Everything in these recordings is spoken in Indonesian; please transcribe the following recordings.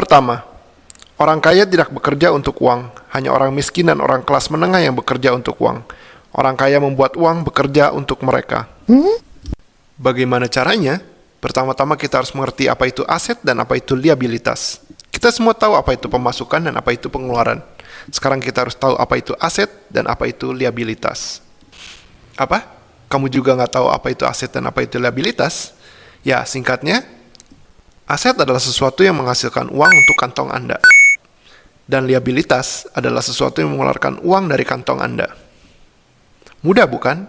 Pertama, orang kaya tidak bekerja untuk uang, hanya orang miskin dan orang kelas menengah yang bekerja untuk uang. Orang kaya membuat uang bekerja untuk mereka. Bagaimana caranya? Pertama-tama kita harus mengerti apa itu aset dan apa itu liabilitas. Kita semua tahu apa itu pemasukan dan apa itu pengeluaran. Sekarang kita harus tahu apa itu aset dan apa itu liabilitas. Apa? Kamu juga nggak tahu apa itu aset dan apa itu liabilitas? Ya, singkatnya, aset adalah sesuatu yang menghasilkan uang untuk kantong Anda. Dan liabilitas adalah sesuatu yang mengeluarkan uang dari kantong Anda. Mudah bukan?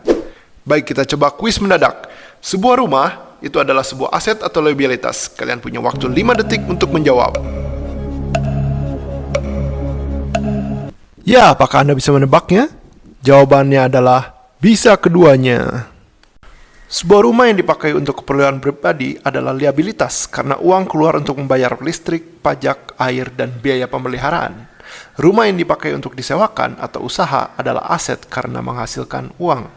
Baik, kita coba kuis mendadak. Sebuah rumah itu adalah sebuah aset atau liabilitas. Kalian punya waktu 5 detik untuk menjawab. Ya, apakah Anda bisa menebaknya? Jawabannya adalah bisa keduanya. Sebuah rumah yang dipakai untuk keperluan pribadi adalah liabilitas karena uang keluar untuk membayar listrik, pajak, air, dan biaya pemeliharaan. Rumah yang dipakai untuk disewakan atau usaha adalah aset karena menghasilkan uang.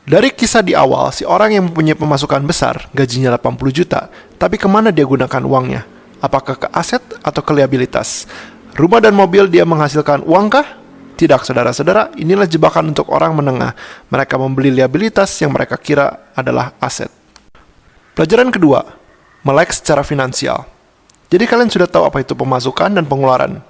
Dari kisah di awal, si orang yang mempunyai pemasukan besar, gajinya 80 juta, tapi kemana dia gunakan uangnya? Apakah ke aset atau ke liabilitas? Rumah dan mobil dia menghasilkan uang kah? Tidak, saudara-saudara, inilah jebakan untuk orang menengah. Mereka membeli liabilitas yang mereka kira adalah aset. Pelajaran kedua, melek secara finansial. Jadi kalian sudah tahu apa itu pemasukan dan pengeluaran.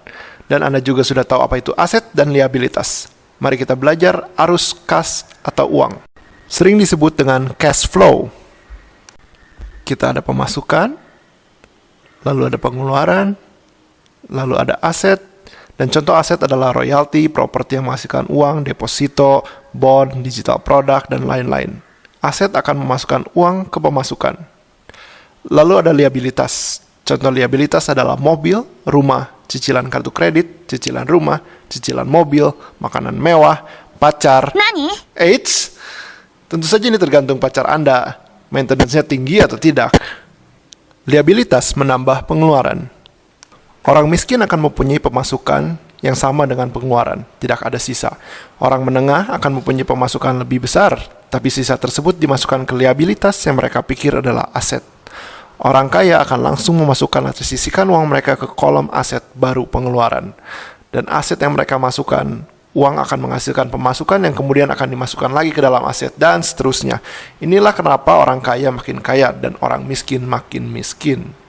Dan Anda juga sudah tahu apa itu aset dan liabilitas. Mari kita belajar arus kas atau uang. Sering disebut dengan cash flow. Kita ada pemasukan, lalu ada pengeluaran, lalu ada aset. Dan contoh aset adalah royalti, properti yang menghasilkan uang, deposito, bond, digital product, dan lain-lain. Aset akan memasukkan uang ke pemasukan. Lalu ada liabilitas. Contoh liabilitas adalah mobil, rumah, cicilan kartu kredit, cicilan rumah, cicilan mobil, makanan mewah, pacar. Nani? Eits, tentu saja ini tergantung pacar Anda. Maintenance-nya tinggi atau tidak. Liabilitas menambah pengeluaran. Orang miskin akan mempunyai pemasukan yang sama dengan pengeluaran, tidak ada sisa. Orang menengah akan mempunyai pemasukan lebih besar, tapi sisa tersebut dimasukkan ke liabilitas yang mereka pikir adalah aset. Orang kaya akan langsung memasukkan atau sisihkan uang mereka ke kolom aset baru pengeluaran. Dan aset yang mereka masukkan, uang akan menghasilkan pemasukan yang kemudian akan dimasukkan lagi ke dalam aset, dan seterusnya. Inilah kenapa orang kaya makin kaya dan orang miskin makin miskin.